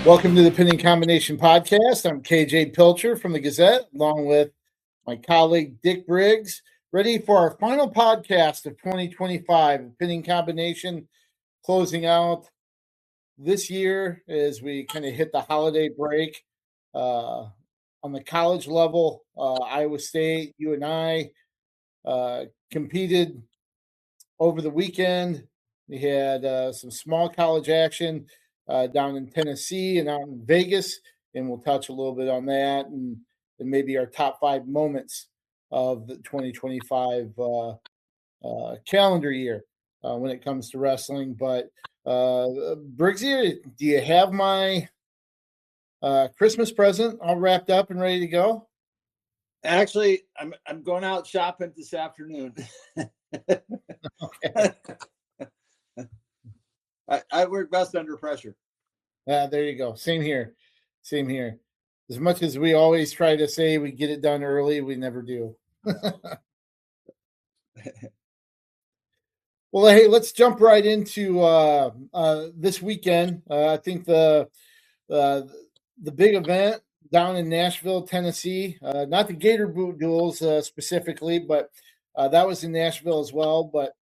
Welcome to the Pinning Combination Podcast. I'm KJ Pilcher from the Gazette, along with my colleague Dick Briggs, ready for our final podcast of 2025. Pinning Combination closing out this year as we kind of hit the holiday break. On the college level, Iowa State, you and I competed over the weekend. We had some small college action down in Tennessee and out in Vegas, and we'll touch a little bit on that and maybe our top 5 moments of the 2025 calendar year when it comes to wrestling. But Briggsy, do you have my Christmas present all wrapped up and ready to go? Actually, I'm going out shopping this afternoon. Okay. I work best under pressure. There you go. Same here. Same here. As much as we always try to say we get it done early, we never do. Well, hey, let's jump right into this weekend. I think the big event down in Nashville, Tennessee, not the Gator Boot duels specifically, but that was in Nashville as well. But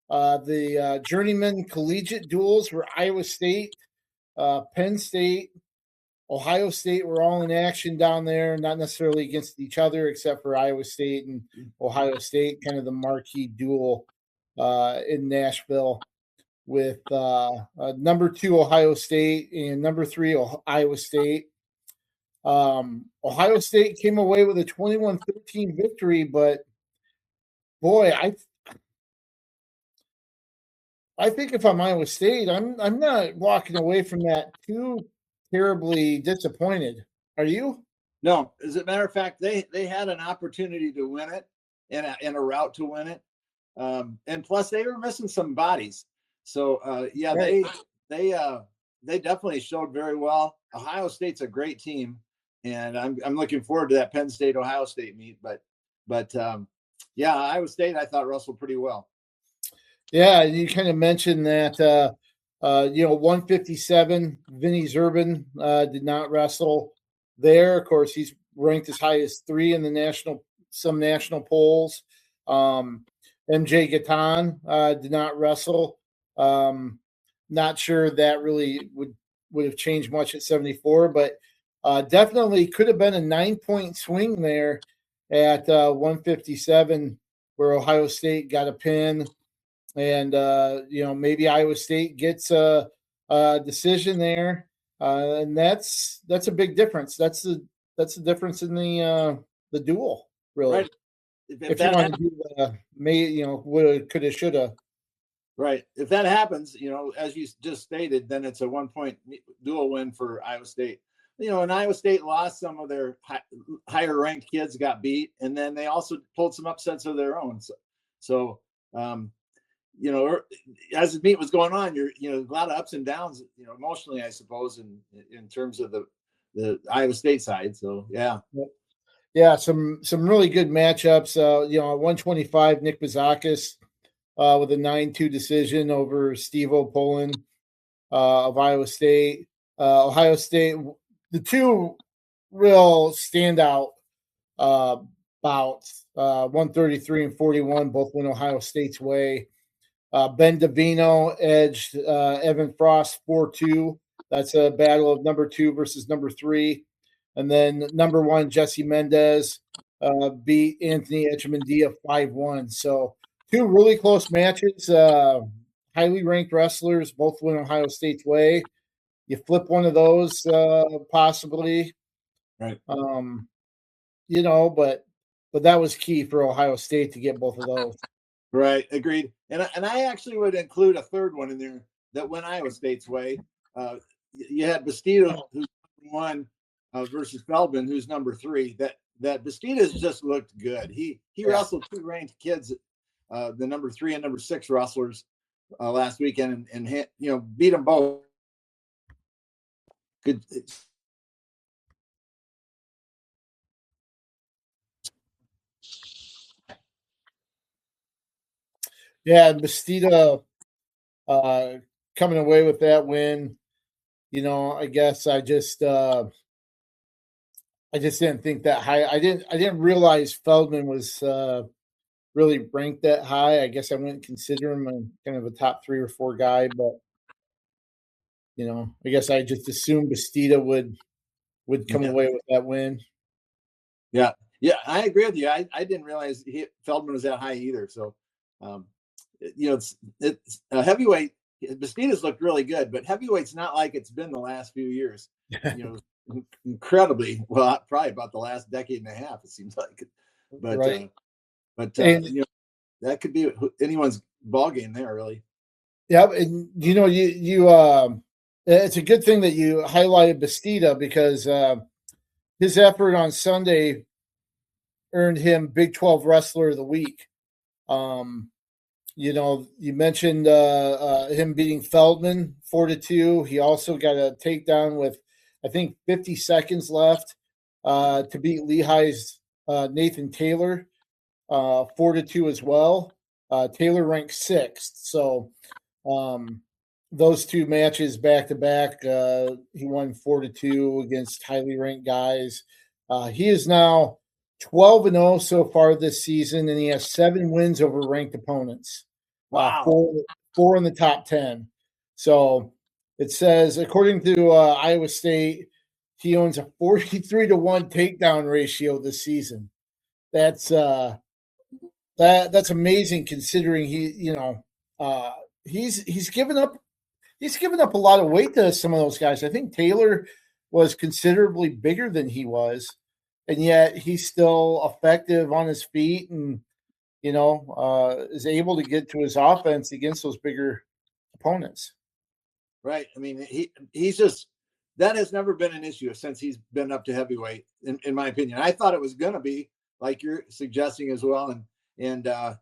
the journeyman collegiate duels were Iowa State, Penn State, Ohio State were all in action down there, not necessarily against each other, except for Iowa State and Ohio State, kind of the marquee duel in Nashville with number 2 Ohio State and number 3 Iowa State. Ohio State came away with a 21-13 victory, but boy, I think if I'm Iowa State, I'm not walking away from that too terribly disappointed. Are you? No, as a matter of fact, they had an opportunity to win it and a route to win it, and plus they were missing some bodies. So right. They definitely showed very well. Ohio State's a great team, and I'm looking forward to that Penn State Ohio State meet. But Iowa State I thought wrestled pretty well. Yeah, you kind of mentioned that. 157, Vinny Zerban did not wrestle there. Of course, he's ranked as high as 3 in the some national polls. MJ Gatan did not wrestle. Not sure that really would have changed much at 74, but definitely could have been a 9-point swing there at 157, where Ohio State got a pin. And maybe Iowa State gets a decision there, and that's a big difference. That's the difference in the duel, really. Right. If you want to do woulda, coulda, shoulda. Right. If that happens, as you just stated, then it's a 1-point dual win for Iowa State. And Iowa State lost some of their higher ranked kids, got beat, and then they also pulled some upsets of their own. So as the meet was going on, a lot of ups and downs, emotionally, I suppose, in terms of the Iowa State side. So, yeah. Yeah, some really good matchups. 125, Nick Bazakis with a 9-2 decision over Steve O'Pollin of Iowa State. Ohio State, the two real standout bouts, 133 and 41, both went Ohio State's way. Ben Davino edged Evan Frost 4-2. That's a battle of number 2 versus number 3. And then number 1, Jesse Mendez, beat Anthony Echemendia 5-1. So 2 really close matches. Highly ranked wrestlers, both went Ohio State's way. You flip one of those possibly. Right. But that was key for Ohio State to get both of those. Right, agreed. And I actually would include a third one in there that went Iowa State's way. You had Bastida, who's number 1, versus Feldman, who's number 3. That Bastida's just looked good. He wrestled 2 ranked kids, the number 3 and number 6 wrestlers last weekend, and beat them both. Good. Yeah, Bastida coming away with that win. I guess I just didn't think that high. I didn't realize Feldman was really ranked that high. I guess I wouldn't consider him a kind of a top 3 or 4 guy, but I guess I just assumed Bastida would come away with that win. Yeah, I agree with you. I didn't realize Feldman was that high either. So, it's a heavyweight. Bastida's looked really good, but heavyweight's not like it's been the last few years. Incredibly well, probably about the last decade and a half. It seems like, but right. That could be anyone's ball game there, really. Yeah, and it's a good thing that you highlighted Bastida because his effort on Sunday earned him Big 12 Wrestler of the Week. You mentioned him beating Feldman 4-2. He also got a takedown with, I think, 50 seconds left to beat Lehigh's Nathan Taylor 4-2 as well. Taylor ranked 6th. So those 2 matches back to back, he won 4-2 against highly ranked guys. He is now 12-0 so far this season, and he has 7 wins over ranked opponents. Wow. 4 in the top 10. So it says, according to Iowa State, he owns a 43-1 takedown ratio this season. That's amazing considering he's given up a lot of weight to some of those guys. I think Taylor was considerably bigger than he was, and yet he's still effective on his feet and is able to get to his offense against those bigger opponents. Right. I mean, he's just, that has never been an issue since he's been up to heavyweight, in my opinion. I thought it was going to be like you're suggesting as well. And I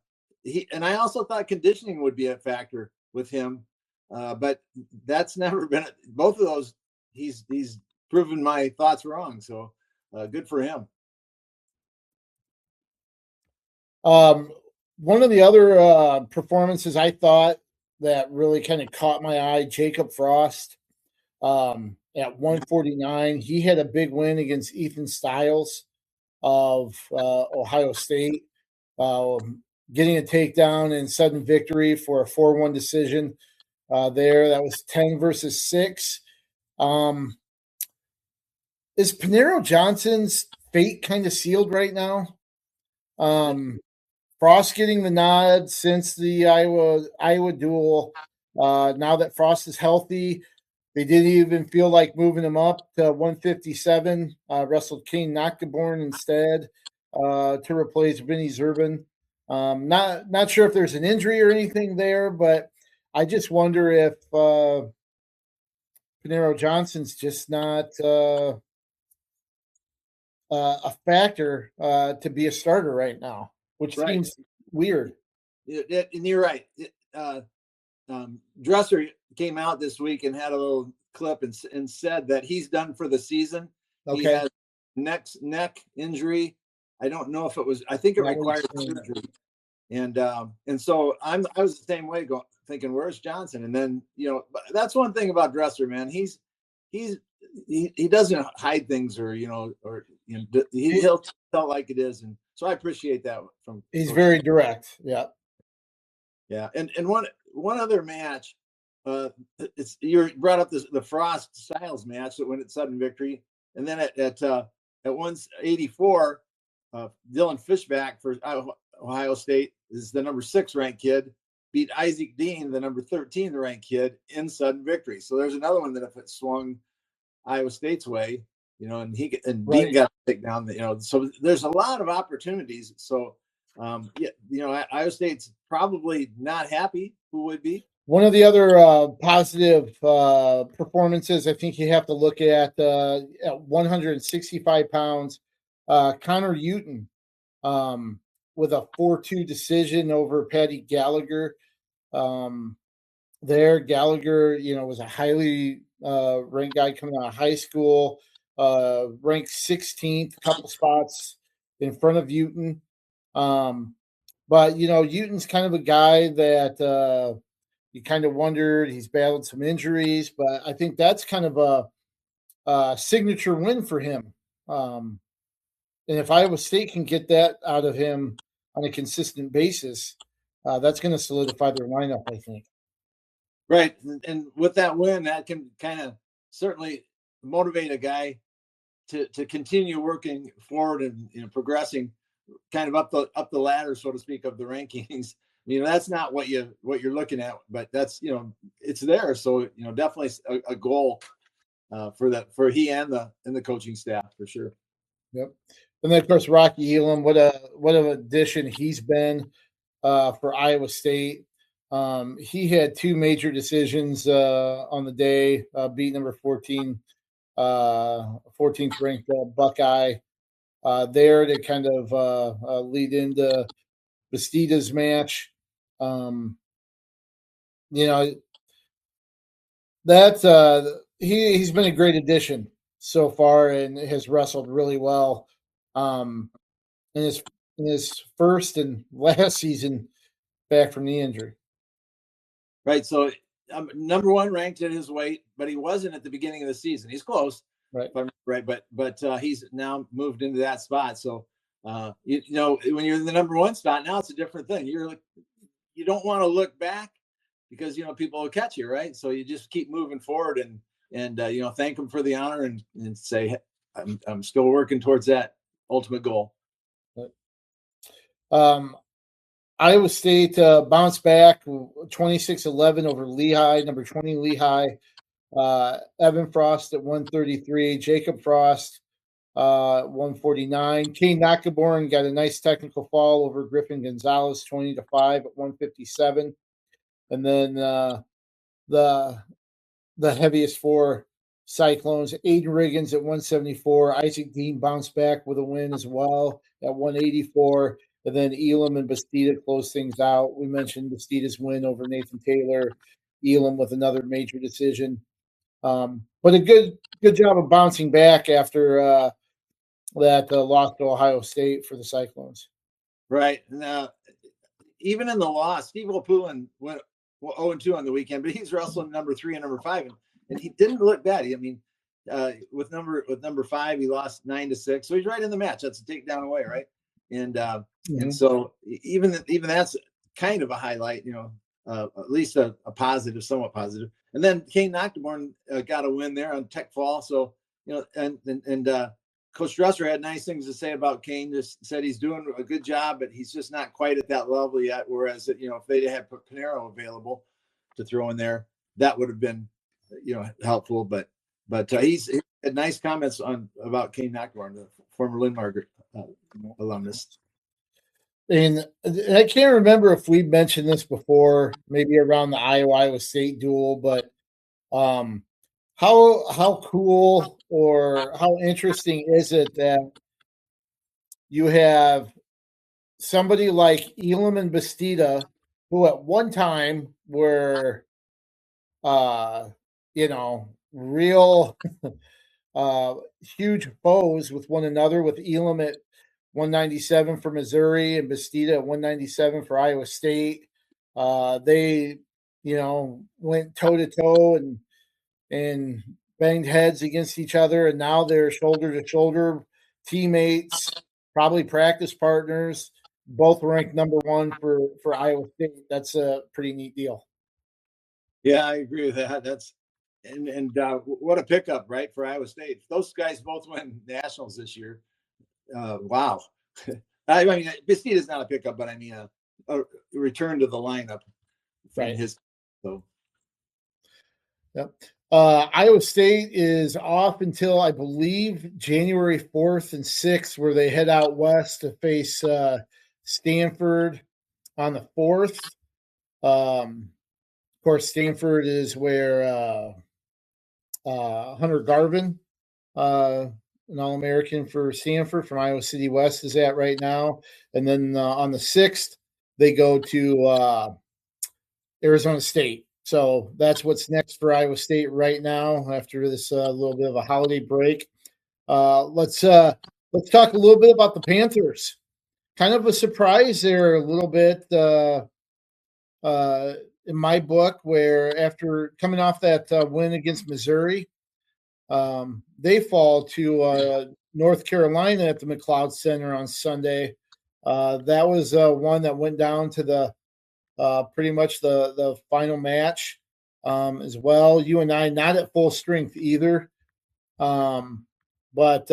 also thought conditioning would be a factor with him. But that's never been both of those. He's proven my thoughts wrong. So good for him. One of the other performances I thought that really kind of caught my eye, Jacob Frost at 149. He had a big win against Ethan Stiles of Ohio State, getting a takedown and sudden victory for a 4-1 decision there. That was 10 versus 6. Is Panero Johnson's fate kind of sealed right now? Frost getting the nod since the Iowa duel. Now that Frost is healthy, they didn't even feel like moving him up to 157. Wrestled Kane Nockaborn instead to replace Vinny Zerban. Not sure if there's an injury or anything there, but I just wonder if Panero Johnson's just not a factor to be a starter right now, which seems weird. And you're right. Dresser came out this week and had a little clip and said that he's done for the season. Okay. He has neck injury. I don't know if it was. I think it required surgery. And so I was the same way, thinking, where's Johnson? And then that's one thing about Dresser, man. He doesn't hide things or he'll tell like it is, and so I appreciate that from. He's very direct. Yeah. Yeah, and one other match, you brought up the Frost Styles match that went at sudden victory, and then at 184, Dylan Fishback for Ohio State is the number 6 ranked kid, beat Isaac Dean, the number 13 ranked kid, in sudden victory. So there's another one that if it swung Iowa State's way, and Dean got to take down so there's a lot of opportunities. So Iowa State's probably not happy. Who would be? One of the other positive performances I think you have to look at 165 pounds, Connor Uton with a 4-2 decision over Patty Gallagher. Gallagher, was a highly ranked guy coming out of high school, ranked 16th, a couple spots in front of Uton. But Uton's kind of a guy that you kind of wondered. He's battled some injuries, but I think that's kind of a signature win for him. And if Iowa State can get that out of him on a consistent basis, that's going to solidify their lineup, I think. Right. And with that win, that can kind of certainly motivate a guy to continue working forward and progressing kind of up the ladder, so to speak, of the rankings. That's not what you're looking at, but that's it's there. So definitely a goal for he and the coaching staff for sure. Yep. And then of course Rocky Elam, what an addition he's been for Iowa State. He had two major decisions on the day, beat number 14, 14th ranked Buckeye there to kind of lead into Bastida's match. That he's been a great addition so far and has wrestled really well in his first and last season back from the injury. Right. So number one ranked at his weight, but he wasn't at the beginning of the season. He's close. Right. Right. But he's now moved into that spot. So, when you're in the number one spot, now it's a different thing. You don't want to look back because, people will catch you. Right. So you just keep moving forward and thank them for the honor and say, hey, I'm still working towards that ultimate goal. Iowa State bounced back 26-11 over Lehigh, number 20 Lehigh. Evan Frost at 133, Jacob Frost 149. Kane Nakaborn got a nice technical fall over Griffin Gonzalez 20-5 at 157. And then the heaviest four Cyclones, Aiden Riggins at 174. Isaac Dean bounced back with a win as well at 184. And then Elam and Bastida close things out. We mentioned Bastida's win over Nathan Taylor. Elam with another major decision. But a good job of bouncing back after that loss to Ohio State for the Cyclones. Right. Now, even in the loss, Steve Opulin went 0-2 on the weekend, but he's wrestling number 3 and number 5, and he didn't look bad. With number 5, he lost 9-6, so he's right in the match. That's a takedown away, right? And and so even that's kind of a highlight, at least a positive, somewhat positive. And then Kane Nocturne got a win there on Tech Fall. So, and Coach Dresser had nice things to say about Kane. Just said he's doing a good job, but he's just not quite at that level yet. Whereas, if they had put Panero available to throw in there, that would have been, helpful. But he had nice comments about Kane Nocturne, the former Lynn Margaret alumnus. And I can't remember if we mentioned this before, maybe around the Iowa State duel, but how cool or how interesting is it that you have somebody like Elam and Bastida, who at one time were, real huge foes with one another, with Elam at 197 for Missouri and Bastida at 197 for Iowa State. They, went toe to toe and banged heads against each other, and now they're shoulder to shoulder teammates, probably practice partners, both ranked number 1 for Iowa State. That's a pretty neat deal. Yeah, I agree with that. That's and what a pickup, right, for Iowa State. Those guys both win nationals this year. Wow. I mean, Bastida is not a pickup, but I mean a return to the lineup from right. his. So. Yep. Iowa State is off until I believe January 4th and 6th, where they head out west to face Stanford on the 4th. Of course, Stanford is where Hunter Garvin, an All-American for Stanford from Iowa City West, is at right now. And then on the 6th, they go to Arizona State. So that's what's next for Iowa State right now after this little bit of a holiday break. Let's talk a little bit about the Panthers. Kind of a surprise there a little bit. in my book, where after coming off that win against Missouri, they fall to North Carolina at the McLeod Center on Sunday. That was one that went down to the pretty much the final match as well. UNI not at full strength either, but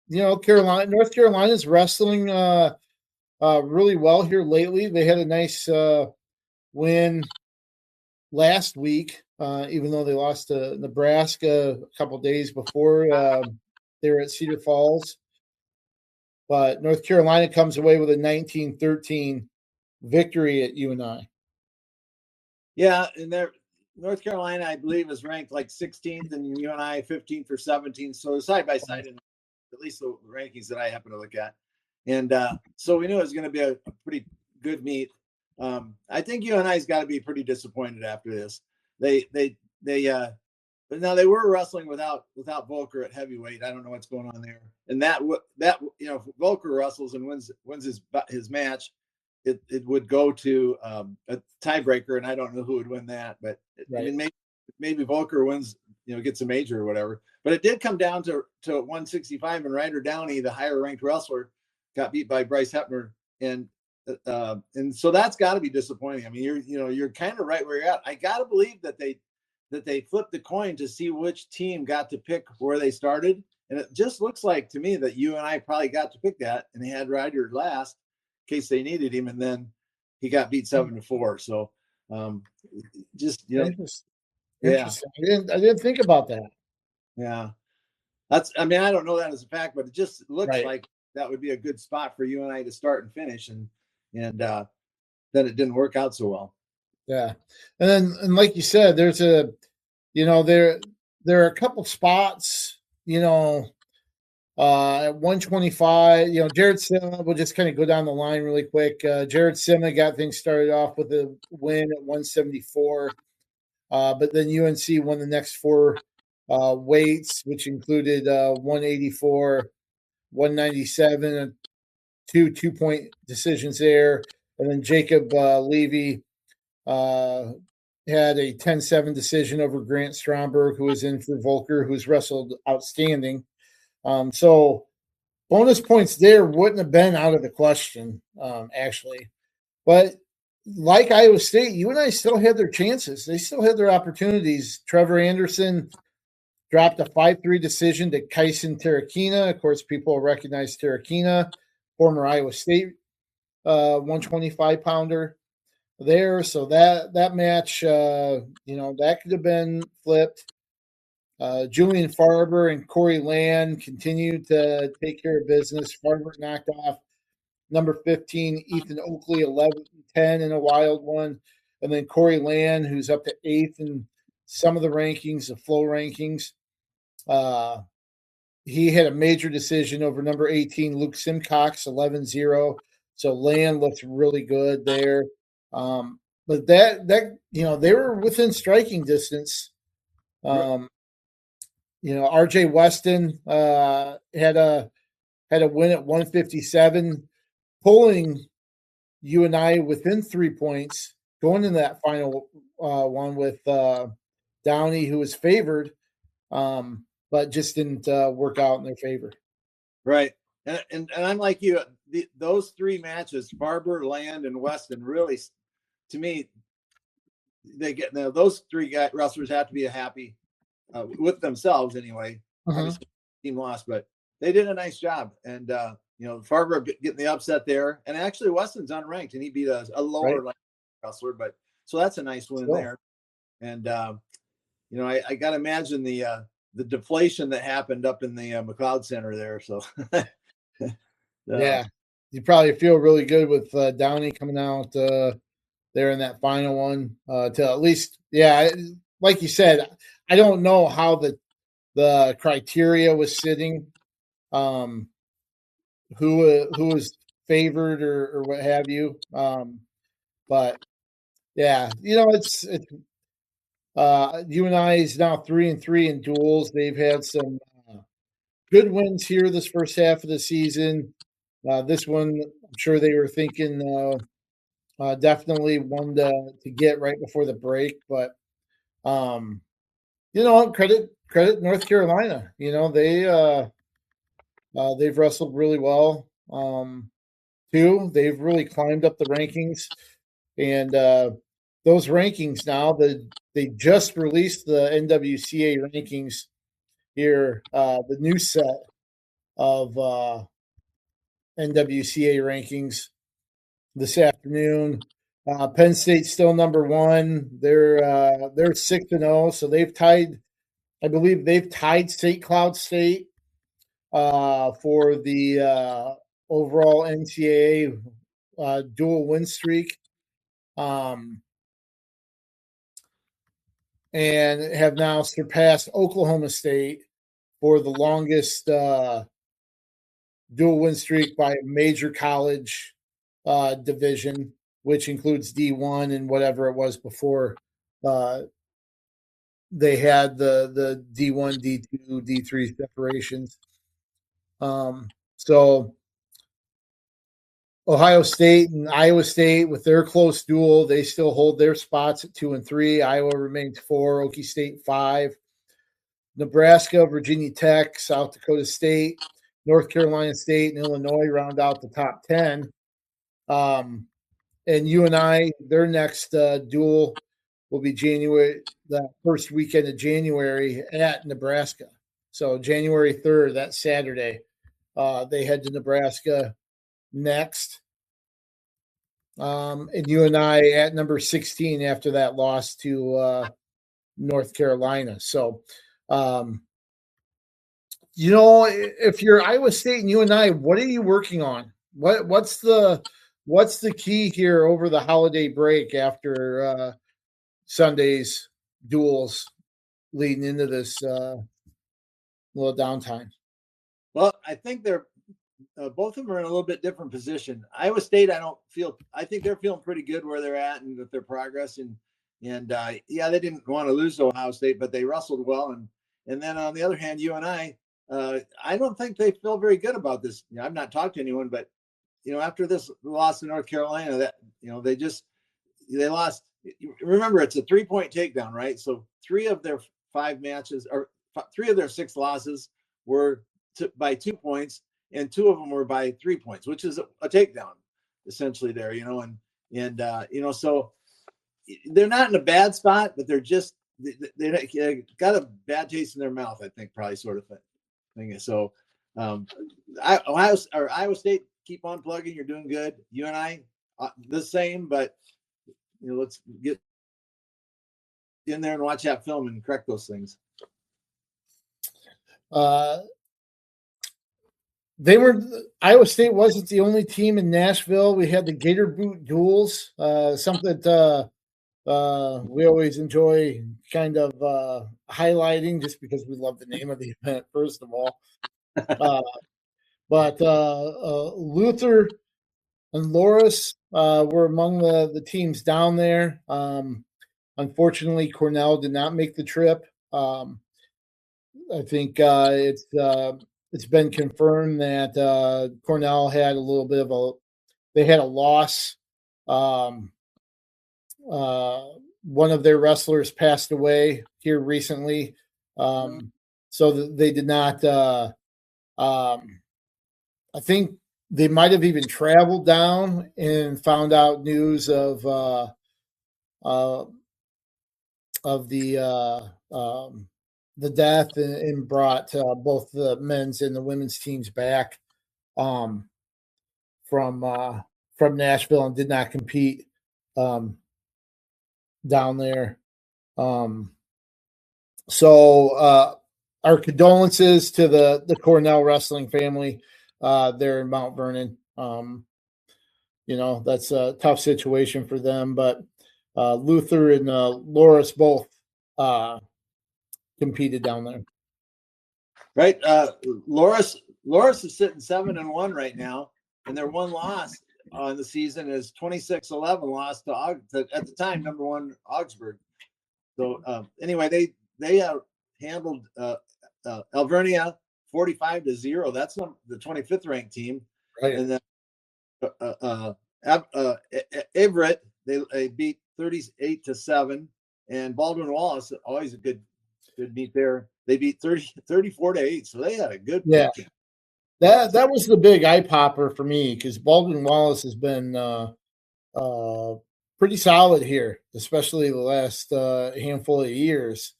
North Carolina's wrestling really well here lately. They had a nice win last week, even though they lost to Nebraska a couple days before they were at Cedar Falls. But North Carolina comes away with a 19-13 victory at UNI. Yeah, and North Carolina, I believe, is ranked like 16th, and UNI 15th or 17th. So side by side, in at least the rankings that I happen to look at. And so we knew it was going to be a pretty good meet. I think UNI's got to be pretty disappointed after this. But now they were wrestling without Volker at heavyweight. I don't know what's going on there. And that if Volker wrestles and wins his match, it would go to a tiebreaker, and I don't know who would win that. But right. I mean, maybe Volker wins, gets a major or whatever. But it did come down to 165, and Ryder Downey, the higher ranked wrestler, got beat by Bryce Hepner, and so that's got to be disappointing. I mean, you're kind of right where you're at. I got to believe that they flipped the coin to see which team got to pick where they started, and it just looks like to me that UNI probably got to pick that, and they had Ryder last in case they needed him, and then he got beat 7-4. So interesting. Yeah, I didn't think about that. Yeah, I don't know that as a fact, but it just looks like that would be a good spot for UNI to start and finish, and then it didn't work out so well. Yeah, and like you said, there's there are a couple spots, at 125. Jared Sima, we'll just kind of go down the line really quick. Jared Sima got things started off with a win at 174, but then UNC won the next four weights, which included 184, 197, and two 2-point decisions there. And then Jacob Levy had a 10-7 decision over Grant Stromberg, who was in for Volker, who's wrestled outstanding. So bonus points there wouldn't have been out of the question, actually. But like Iowa State, UNI still had their chances. They still had their opportunities. Trevor Anderson dropped a 5-3 decision to Kyson Terrakina. Of course, people recognize Terrakina, former Iowa State 125-pounder there. So that match, that could have been flipped. Julian Farber and Corey Land continued to take care of business. Farber knocked off number 15, Ethan Oakley, 11-10 in a wild one. And then Corey Land, who's up to 8th in some of the rankings, the flow rankings. He had a major decision over number 18, Luke Simcox, 11-0. So Land looked really good there. But that they were within striking distance. RJ Weston had a win at 157, pulling UNI within 3 points, going in that final one with Downey, who was favored, but just didn't work out in their favor. Right. And I'm like you, those three matches, Farber, Land, and Weston, really, to me, those three wrestlers have to be happy with themselves anyway. Obviously, the team lost, but they did a nice job. And Farber getting the upset there, and actually Weston's unranked, and he beat a lower wrestler. But so that's a nice win there. And I got to imagine the deflation that happened up in the McLeod Center there. So yeah, you probably feel really good with Downey coming out there in that final one to at least, like you said, I don't know how the criteria was sitting, who was favored or what have you. But yeah, it's UNI is now 3-3 in duels. They've had some good wins here this first half of the season. This one, I'm sure they were thinking Definitely one to get right before the break, but credit North Carolina. They've wrestled really well. Too. They've really climbed up the rankings, and those rankings now they just released the NWCA rankings here, the new set of NWCA rankings this afternoon. Penn State's still number one. They're 6-0, so they've tied. I believe they've tied St. Cloud State for the overall NCAA dual win streak, and have now surpassed Oklahoma State for the longest dual win streak by a major college division, which includes D1 and whatever it was before they had the D1, D2, D3 separations. So Ohio State and Iowa State, with their close duel, they still hold their spots at 2 and 3. Iowa remains 4, Okie State 5. Nebraska, Virginia Tech, South Dakota State, North Carolina State, and Illinois round out the top 10. And UNI, their next duel will be the first weekend of January at Nebraska. So January 3rd, that Saturday, they head to Nebraska next. And UNI at number 16 after that loss to North Carolina. So, if you're Iowa State and UNI, what are you working on? What's the key here over the holiday break after Sunday's duels leading into this little downtime? Well, I think they're both of them are in a little bit different position. Iowa State, I think they're feeling pretty good where they're at and with their progress. And they didn't want to lose to Ohio State, but they wrestled well. And then on the other hand, UNI, I don't think they feel very good about this. I've not talked to anyone, but after this loss to North Carolina, that they lost. Remember, it's a 3-point takedown, right? So 3 of their 5 matches, or 3 of their 6 losses, were by 2 points, and 2 of them were by 3 points, which is a takedown essentially there, so they're not in a bad spot, but they got a bad taste in their mouth, I think, probably sort of thing. So Iowa State, keep on plugging. You're doing good. UNI, the same, but let's get in there and watch that film and correct those things. Iowa State wasn't the only team in Nashville. We had the Gator Boot duels, something that we always enjoy kind of highlighting just because we love the name of the event, first of all. But Luther and Loras were among the teams down there. Unfortunately, Cornell did not make the trip. I think it's been confirmed that Cornell had a little bit of a loss. One of their wrestlers passed away here recently. So they did not, I think they might have even traveled down and found out news of the death and brought both the men's and the women's teams back from Nashville and did not compete down there. So our condolences to the Cornell wrestling family there in Mount Vernon. That's a tough situation for them, but Luther and Loras both competed down there. Right. Loras is sitting 7-1 right now, and their one loss on the season is 26-11 loss to at the time number 1 Augsburg. So anyway, they handled Alvernia 45-0. That's the 25th ranked team, right? And then Everett, they beat 38-7, and Baldwin Wallace, always a good meet there. They beat 34-8, so they had a good weekend. That was the big eye popper for me because Baldwin Wallace has been pretty solid here, especially the last handful of years,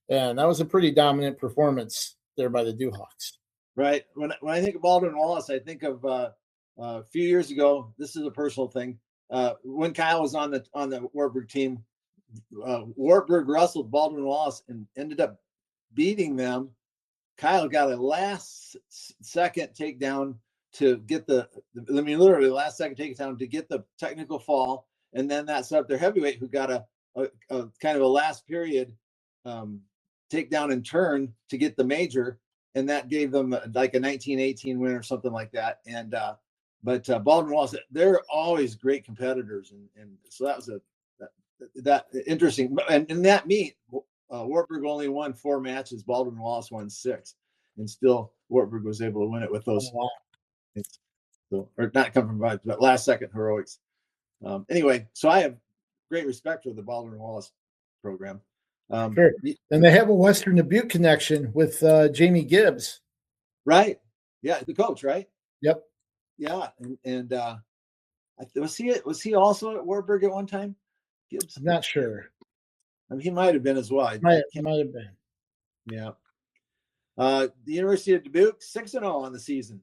and that was a pretty dominant performance there by the Dewhawks. Right. When I think of Baldwin Wallace, I think of a few years ago. This is a personal thing. When Kyle was on the Wartburg team, Wartburg wrestled Baldwin Wallace and ended up beating them. Kyle got a last second takedown to get literally the last second takedown to get the technical fall, and then that set up their heavyweight, who got a kind of a last period takedown and turn to get the major. And that gave them like a 19-18 win or something like that. And but Baldwin Wallace, they're always great competitors, and so that was that interesting. And in that meet, Wartburg only won 4 matches. Baldwin Wallace won 6, and still Wartburg was able to win it with those. Oh, wow. So, or not come from but last second heroics. Anyway, so I have great respect for the Baldwin Wallace program. Sure. And they have a Western Dubuque connection with Jamie Gibbs. Right. Yeah, the coach, right? Yep. Yeah, and was he also at Wartburg at one time? Gibbs? I'm not sure. I mean, he might have been as well. Might have been. Yeah. The University of Dubuque 6-0 on the season.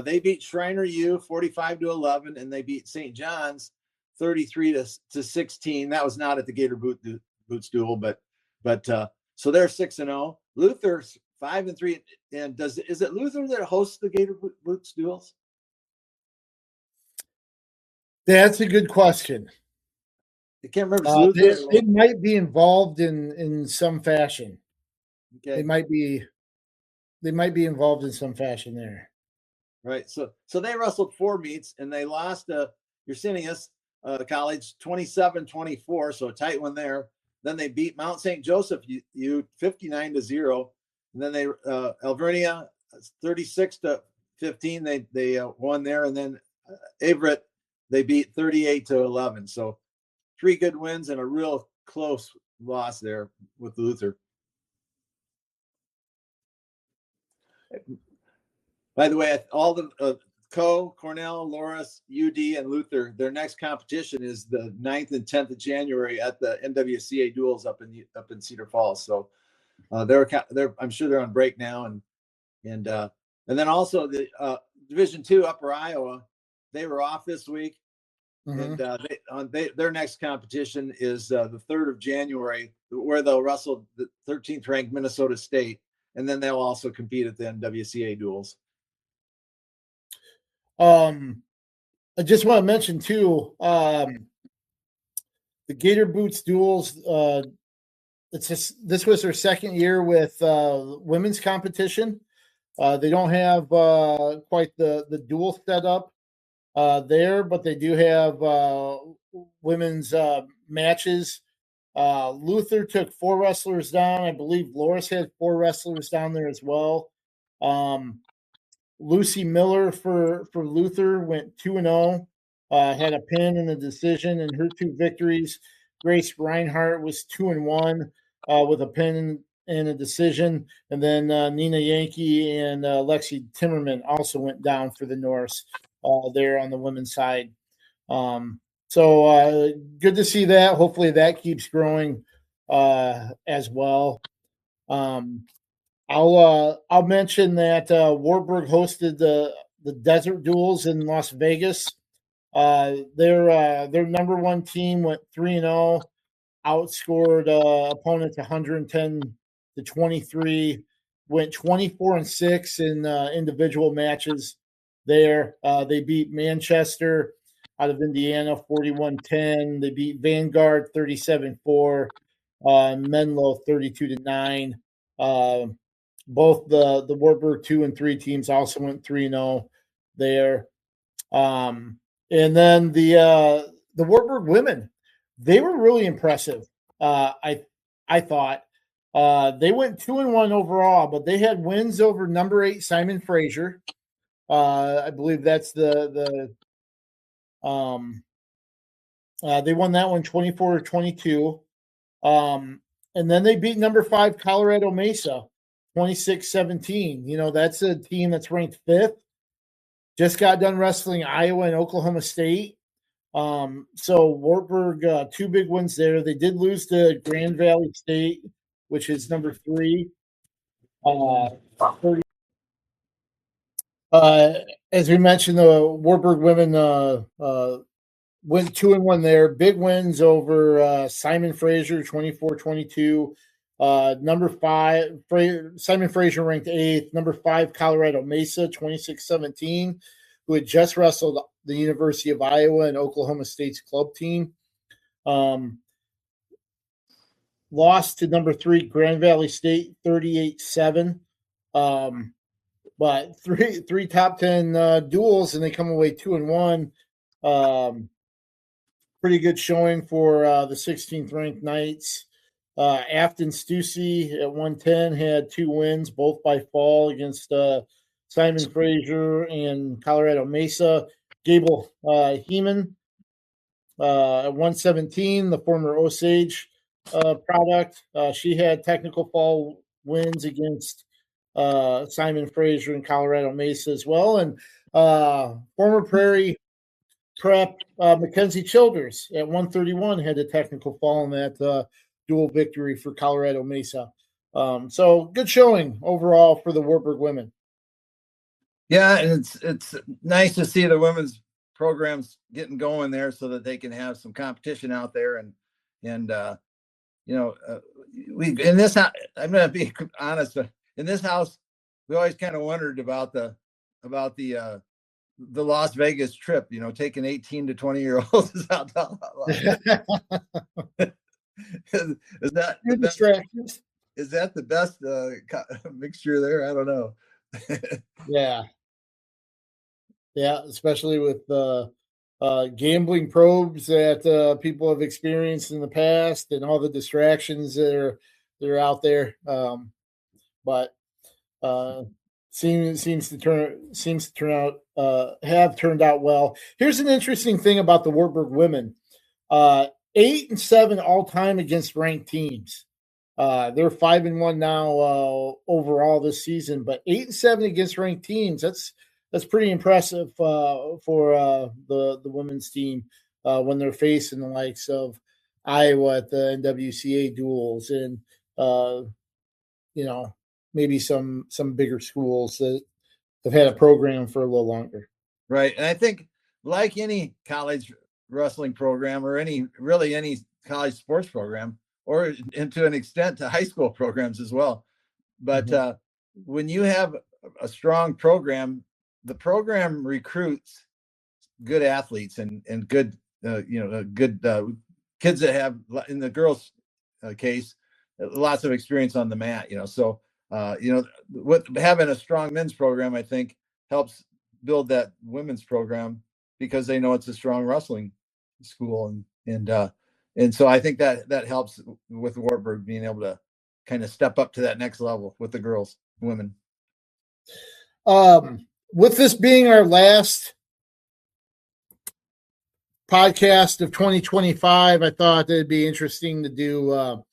They beat Shriner U 45-11, and they beat St. John's 33-16. That was not at the Gator Boots duel, but so they're 6-0. Luther's 5-3, and is it Luther that hosts the Gator Boots duels? That's a good question. I can't remember. They might be involved in some fashion. Okay. They might be involved in some fashion there. Right. So they wrestled 4 meets, and they lost to Yersinia College 27-24. So a tight one there. Then they beat Mount St. Joseph U 59-0. And then they Alvernia 36-15. They won there, and then Everett they beat 38-11. So 3 good wins and a real close loss there with Luther. By the way, all the Cornell, Loras, UD, and Luther, their next competition is the 9th and 10th of January at the NWCA duels up in Cedar Falls. So they're I'm sure they're on break now, and then also the Division II Upper Iowa, they were off this week, and their next competition is the 3rd of January, where they'll wrestle the 13th ranked Minnesota State, and then they'll also compete at the NWCA duels. I just want to mention too, the Gator Boots duels. This was their second year with women's competition. They don't have quite the dual setup there, but they do have women's matches. Luther took 4 wrestlers down. I believe Loras had 4 wrestlers down there as well. Lucy Miller for Luther went 2-0, had a pin and a decision in her 2 victories. Grace Reinhardt was 2-1 with a pin and a decision. And then Nina Yankee and Lexi Timmerman also went down for the Norse there on the women's side. So good to see that. Hopefully that keeps growing as well. I'll mention that Wartburg hosted the Desert Duels in Las Vegas. Their number 1 team went 3-0, outscored opponents 110-23, went 24-6 in individual matches. There, they beat Manchester out of Indiana 41-10. They beat Vanguard 37-4, Menlo 32-9. Both the Wartburg 2 and 3 teams also went 3-0 there. And then the Wartburg women, they were really impressive. I thought they went 2-1 overall, but they had wins over number 8 Simon Fraser. I believe that's the They won that one 24-22. And then they beat number 5 Colorado Mesa 26-17. You know, that's a team that's ranked 5th. Just got done wrestling Iowa and Oklahoma State. So Wartburg, 2 big wins there. They did lose to Grand Valley State, which is number 3. 30. As we mentioned, the Wartburg women went 2-1 there. Big wins over Simon Fraser, 24-22. Number 5, Simon Fraser ranked 8th. Number 5, Colorado Mesa, 26-17, who had just wrestled the University of Iowa and Oklahoma State's club team. Lost to number 3, Grand Valley State, 38-7. But three top 10 duels, and they come away 2-1. Pretty good showing for the 16th ranked Knights. Afton Stussy at 110 had 2 wins, both by fall against Simon Fraser and Colorado Mesa. Gable Heeman at 117, the former Osage product. She had technical fall wins against Simon Fraser and Colorado Mesa as well. And former Prairie Prep Mackenzie Childers at 131 had a technical fall in that dual victory for Colorado Mesa. So good showing overall for the Wartburg women. Yeah, and it's nice to see the women's programs getting going there so that they can have some competition out there. And you know, we in this house, I'm going to be honest, in this house, we always kind of wondered about the Las Vegas trip, you know, taking 18 to 20-year-olds out to is that the best, is that the best mixture there? I don't know. Yeah, especially with gambling probes that people have experienced in the past and all the distractions that are out there. But seems to turn out have turned out well. Here's an interesting thing about the Wartburg women: 8-7 all time against ranked teams. They're 5-1 now overall this season, but 8-7 against ranked teams. That's pretty impressive for the women's team when they're facing the likes of Iowa at the NWCA duels and you know, maybe some bigger schools that have had a program for a little longer. Right. And I think like any college wrestling program or any college sports program, or and to an extent to high school programs as well. But when you have a strong program, the program recruits good athletes and good, good kids that have, in the girls' case, lots of experience on the mat, you know. So, what having a strong men's program, I think, helps build that women's program because they know it's a strong wrestling school, and so I think that helps with Wartburg being able to kind of step up to that next level with the girls, women. With this being our last podcast of 2025, I thought it'd be interesting to do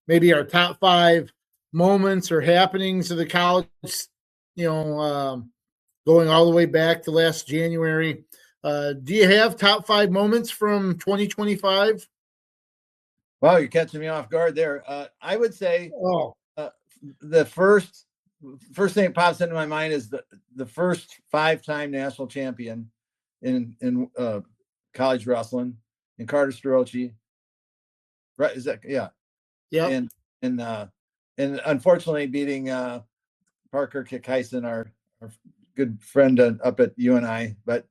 maybe our top 5 moments or happenings of the college, going all the way back to last January. Do you have top 5 moments from 2025? Wow, you're catching me off guard there. I would say the first thing that pops into my mind is the first 5-time national champion in college wrestling, in Carter Strelchi. Right? Is that, yeah? Yeah. And unfortunately beating Parker Kikheisen, our good friend up at UNI, but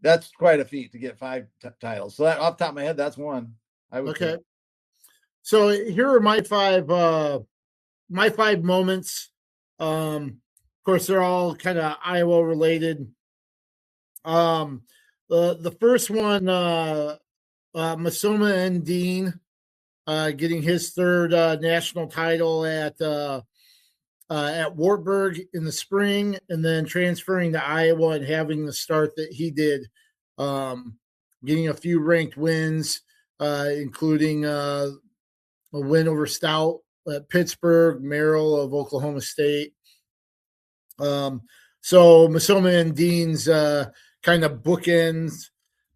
that's quite a feat to get 5 titles. So that, off the top of my head, that's one. I would think. So here are my 5 moments. Of course, they're all kind of Iowa related. The first one, Masoma and Dean getting his 3rd national title at Wartburg in the spring, and then transferring to Iowa and having the start that he did. getting a few ranked wins, including a win over Stout at Pittsburgh, Merrill of Oklahoma State. So Musoma and Dean's kind of bookends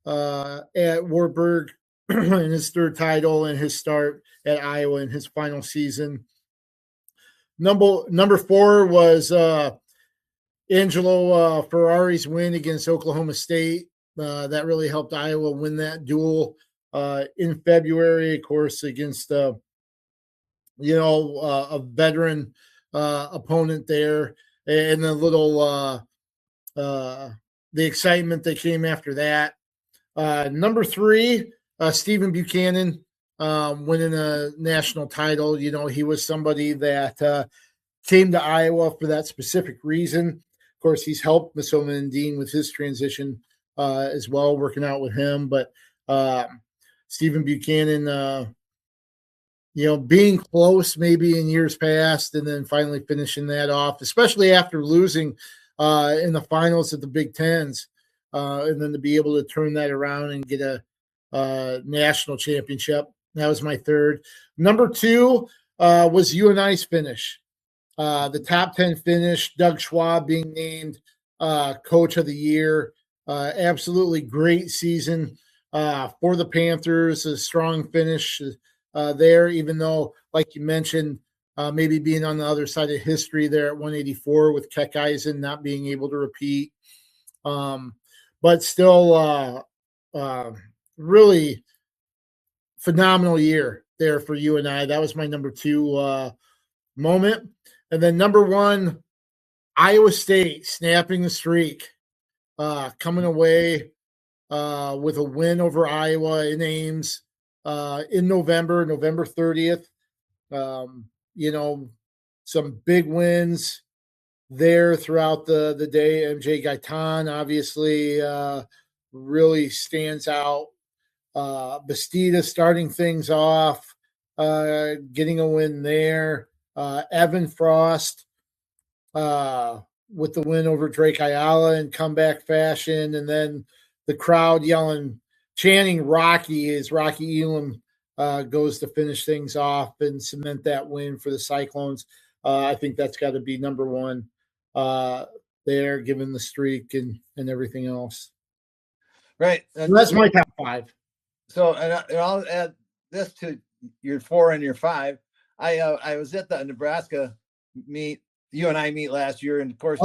at Wartburg in his third title and his start at Iowa in his final season. Number 4 was Angelo Ferrari's win against Oklahoma State. That really helped Iowa win that duel in February, of course, against a veteran opponent there, and the little the excitement that came after that. Number 3, Stephen Buchanan winning a national title. He was somebody that came to Iowa for that specific reason. Of course, he's helped Musoma and Dean with his transition as well, working out with him. But Stephen Buchanan, being close maybe in years past and then finally finishing that off, especially after losing in the finals of the Big Tens, and then to be able to turn that around and get a national championship. That was my 3rd. Number 2 was UNI's finish. The top 10 finish, Doug Schwab being named coach of the year. Absolutely great season for the Panthers, a strong finish there, even though, like you mentioned, maybe being on the other side of history there at 184 with Keck Eisen not being able to repeat. But still really phenomenal year there for UNI. That was my number 2 moment. And then number 1, Iowa State snapping the streak, coming away with a win over Iowa in Ames in November 30th. Some big wins there throughout the day. MJ Gaitan obviously really stands out. Bastida starting things off, getting a win there. Evan Frost with the win over Drake Ayala in comeback fashion, and then the crowd chanting Rocky as Rocky Elam goes to finish things off and cement that win for the Cyclones. I think that's got to be number 1 there, given the streak and everything else. Right. So that's my top 5. So, and I'll add this to your 4 and your 5. I was at the Nebraska meet, UNI meet last year, and of course,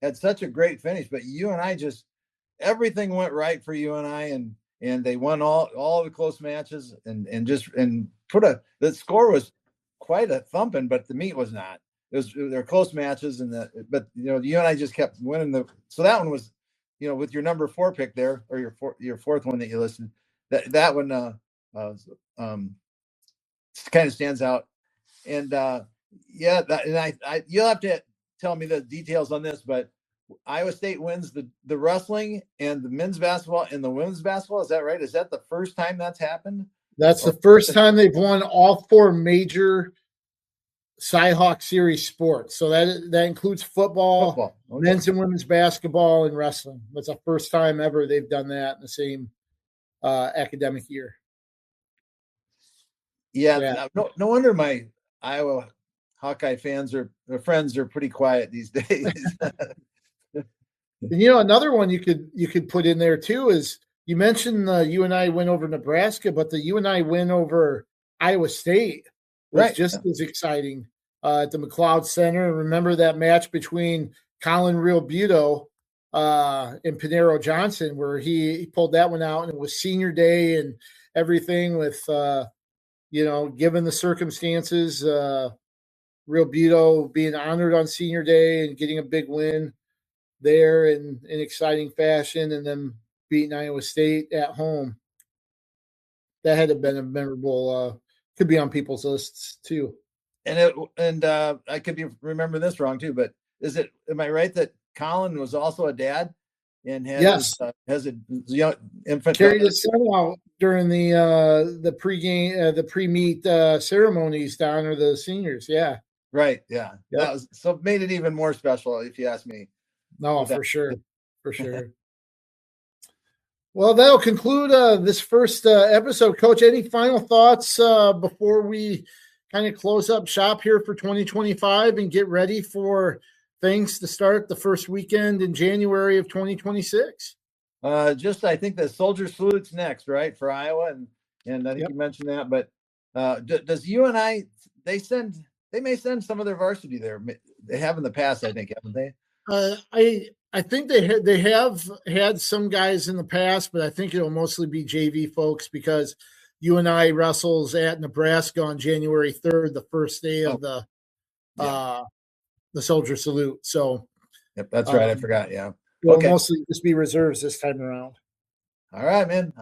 had such a great finish. But UNI just everything went right for UNI, and they won all the close matches, and the score was quite a thumping, but the meet was not. They're close matches, but UNI just kept winning so that one was, with your number 4 pick there, or your 4th one that you listed, that one kind of stands out. And you'll have to tell me the details on this, but Iowa State wins the wrestling and the men's basketball and the women's basketball. Is that right? Is that the first time that's happened? That's the first time they've won all 4 major Cyhawk Series sports. So that includes football. Okay. Men's and women's basketball, and wrestling. That's the first time ever they've done that in the same academic year. Yeah. No wonder my Iowa Hawkeye friends are pretty quiet these days. And another one you could put in there too is, you mentioned the UNI win over Nebraska, but the UNI win over Iowa State was just as exciting at the McLeod Center. Remember that match between Colin Real Buto and Pinero Johnson, where he pulled that one out, and it was senior day and everything with, given the circumstances, Real Buto being honored on senior day and getting a big win there in exciting fashion, and then beating Iowa State at home. That had been a memorable, could be on people's lists too. And I could be remembering this wrong too, but am I right that Colin was also a dad and has a young infant? Carried his son out during the pregame, the pre-meet ceremonies to honor the seniors. Yeah. Right. Yeah. Yep. So made it even more special, if you ask me. No, for sure. For sure. Well, that'll conclude this first episode. Coach, any final thoughts before we kind of close up shop here for 2025 and get ready for things to start the first weekend in January of 2026? I think the soldier salute's next, right, for Iowa, and I think you mentioned that. But does UNI they may send some of their varsity there? They have in the past, I think, haven't they? I think they have had some guys in the past, but I think it'll mostly be JV folks because UNI wrestles at Nebraska on January 3rd, the first day of the soldier salute. So, yep, that's right. I forgot. Yeah, it'll mostly just be reserves this time around. All right, man.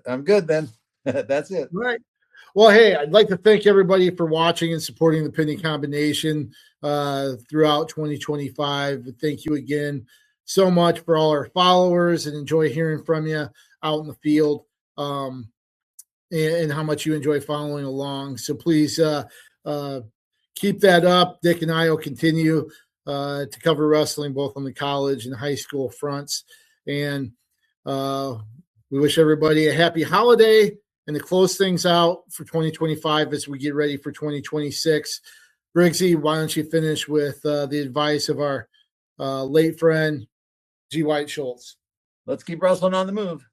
I'm good then. That's it. All right. Well, hey, I'd like to thank everybody for watching and supporting the Penny Combination throughout 2025. Thank you again so much for all our followers, and enjoy hearing from you out in the field and how much you enjoy following along. So please keep that up. Dick and I will continue to cover wrestling both on the college and high school fronts. And we wish everybody a happy holiday. And to close things out for 2025 as we get ready for 2026, Briggsy, why don't you finish with the advice of our late friend, G. White Schultz? Let's keep wrestling on the move.